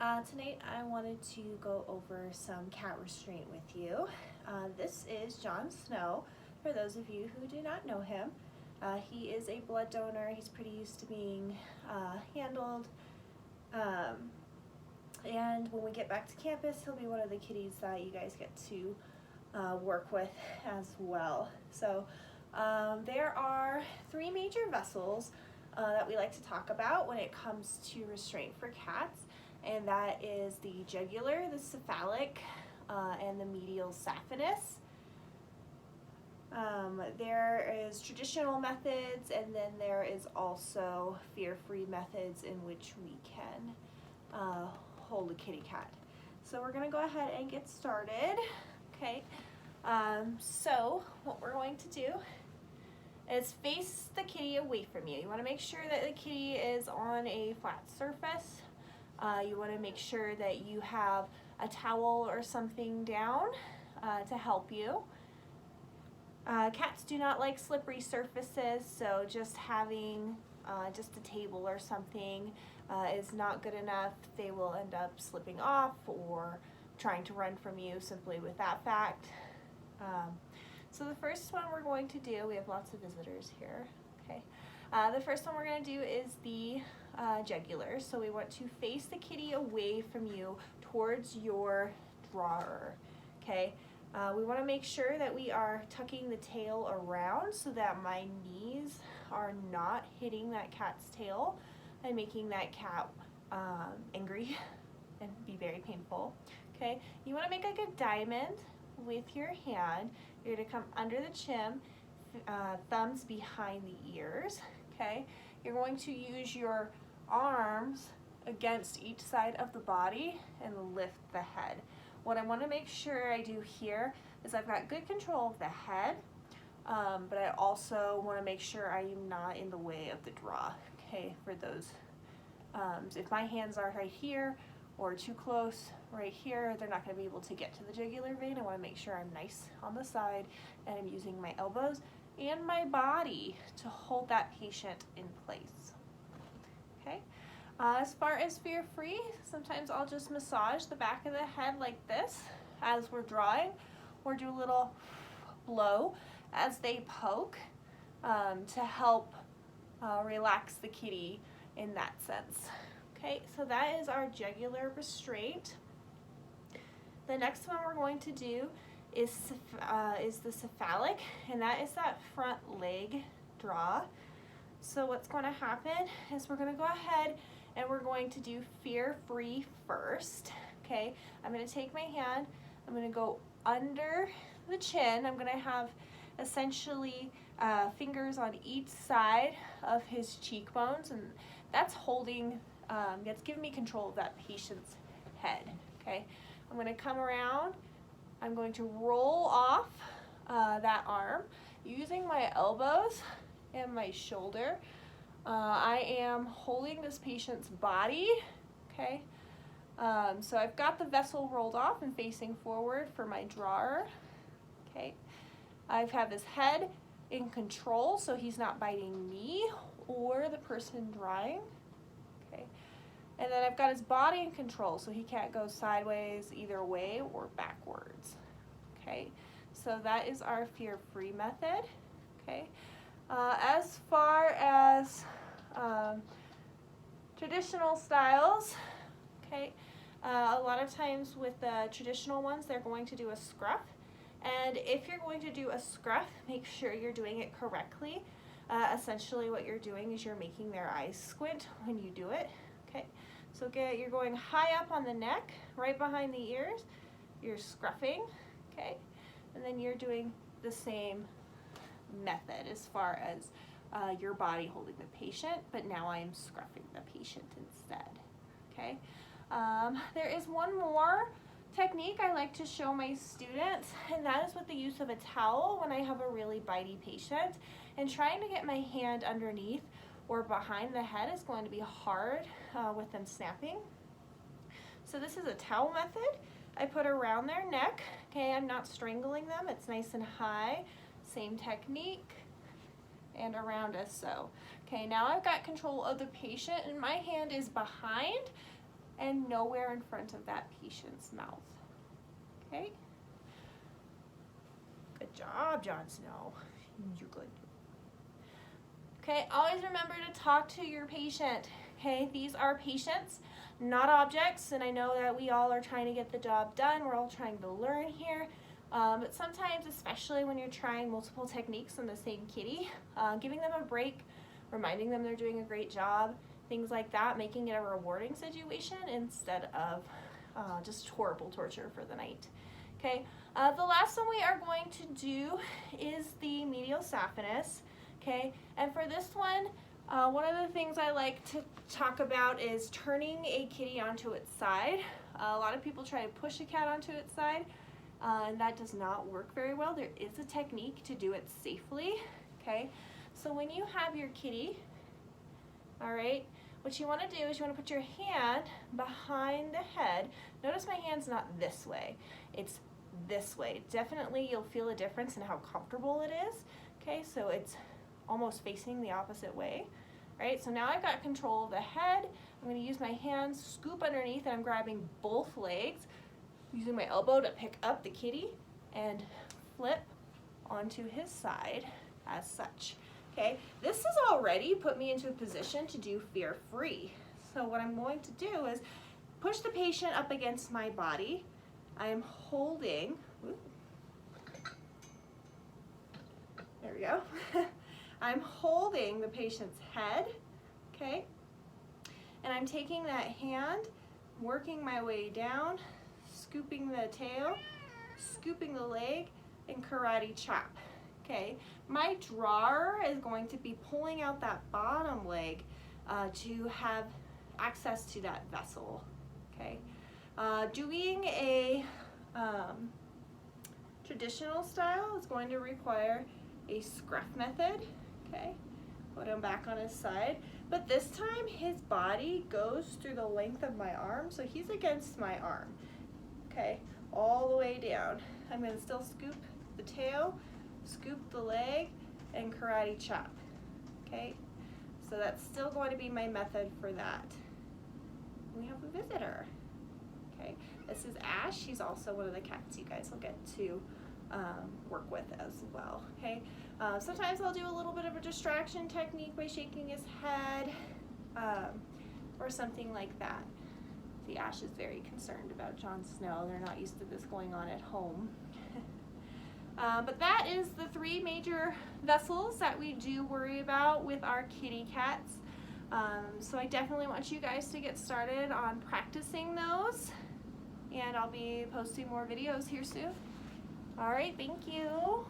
Tonight I wanted to go over some cat restraint with you. This is John Snow, for those of you who do not know him. He is a blood donor. He's pretty used to being handled. And when we get back to campus, he'll be one of the kitties that you guys get to work with as well. So there are three major vessels that we like to talk about when it comes to restraint for cats. And that is the jugular, the cephalic, and the medial saphenous. There is traditional methods, and then there is also fear-free methods in which we can hold a kitty cat. So we're going to go ahead and get started. Okay, so what we're going to do is face the kitty away from you. You want to make sure that the kitty is on a flat surface. You want to make sure that you have a towel or something down to help you. Cats do not like slippery surfaces, so just having just a table or something is not good enough. They will end up slipping off or trying to run from you simply with that fact. So the first one we're going to do, we have lots of visitors here. Okay. The first one we're going to do is the jugular. So we want to face the kitty away from you towards your drawer. Okay. We want to make sure that we are tucking the tail around so that my knees are not hitting that cat's tail and making that cat angry and be very painful. Okay. You want to make like a diamond with your hand. You're going to come under the chin, thumbs behind the ears. Okay, you're going to use your arms against each side of the body and lift the head. What I want to make sure I do here is I've got good control of the head, but I also want to make sure I am not in the way of the draw. Okay, for those, if my hands are right here or too close right here, they're not going to be able to get to the jugular vein. I want to make sure I'm nice on the side and I'm using my elbows and my body to hold that patient in place. Okay. As far as fear-free, sometimes I'll just massage the back of the head like this as we're drawing, or do a little blow as they poke to help relax the kitty in that sense. Okay, so that is our jugular restraint. The next one we're going to do is the cephalic, and that is that front leg draw. So what's going to happen is we're going to go ahead and we're going to do fear-free first. Okay, I'm going to take my hand, I'm going to go under the chin. I'm going to have essentially fingers on each side of his cheekbones, and that's holding, that's giving me control of that patient's head. Okay, I'm going to come around. I'm going to roll off that arm using my elbows and my shoulder. I am holding this patient's body, okay? So I've got the vessel rolled off and facing forward for my drawer, okay? I've had his head in control so he's not biting me or the person drawing, okay? And then I've got his body in control so he can't go sideways either way or backwards. Okay, so that is our fear-free method. Okay, as far as traditional styles, okay, a lot of times with the traditional ones, they're going to do a scruff. And if you're going to do a scruff, make sure you're doing it correctly. Essentially what you're doing is you're making their eyes squint when you do it. Okay, so you're going high up on the neck, right behind the ears, you're scruffing, okay, and then you're doing the same method as far as your body holding the patient, but now I'm scruffing the patient instead, okay. There is one more technique I like to show my students, and that is with the use of a towel when I have a really bitey patient, and trying to get my hand underneath or behind the head is going to be hard with them snapping. So this is a towel method. I put around their neck, okay, I'm not strangling them, it's nice and high, same technique, and around us so. Okay, now I've got control of the patient and my hand is behind and nowhere in front of that patient's mouth. Okay? Good job, Jon Snow. You're good. Okay, always remember to talk to your patient. Okay, these are patients, not objects, and I know that we all are trying to get the job done. We're all trying to learn here. But sometimes, especially when you're trying multiple techniques on the same kitty, giving them a break, reminding them they're doing a great job, things like that, making it a rewarding situation instead of just horrible torture for the night. Okay, the last one we are going to do is the medial saphenous. Okay, and for this one of the things I like to talk about is turning a kitty onto its side. A lot of people try to push a cat onto its side, and that does not work very well. There is a technique to do it safely. Okay, so when you have your kitty, all right, what you want to do is you want to put your hand behind the head. Notice my hand's not this way, it's this way. Definitely you'll feel a difference in how comfortable it is. Okay, so it's almost facing the opposite way, right? So now I've got control of the head. I'm going to use my hands, scoop underneath, and I'm grabbing both legs, using my elbow to pick up the kitty and flip onto his side as such. Okay, this has already put me into a position to do fear-free. So what I'm going to do is push the patient up against my body. I am holding, there we go. I'm holding the patient's head, okay? And I'm taking that hand, working my way down, scooping the tail, scooping the leg, and karate chop, okay? My drawer is going to be pulling out that bottom leg to have access to that vessel, okay? Doing a traditional style is going to require a scruff method. Okay, put him back on his side, but this time his body goes through the length of my arm, so he's against my arm. Okay, all the way down. I'm going to still scoop the tail, scoop the leg, and karate chop. Okay, so that's still going to be my method for that. We have a visitor. Okay, this is Ash. She's also one of the cats you guys will get to work with as well. Okay, sometimes I'll do a little bit of a distraction technique by shaking his head or something like that. The Ash is very concerned about Jon Snow. They're not used to this going on at home. But that is the 3 major vessels that we do worry about with our kitty cats. So I definitely want you guys to get started on practicing those, and I'll be posting more videos here soon. All right, thank you.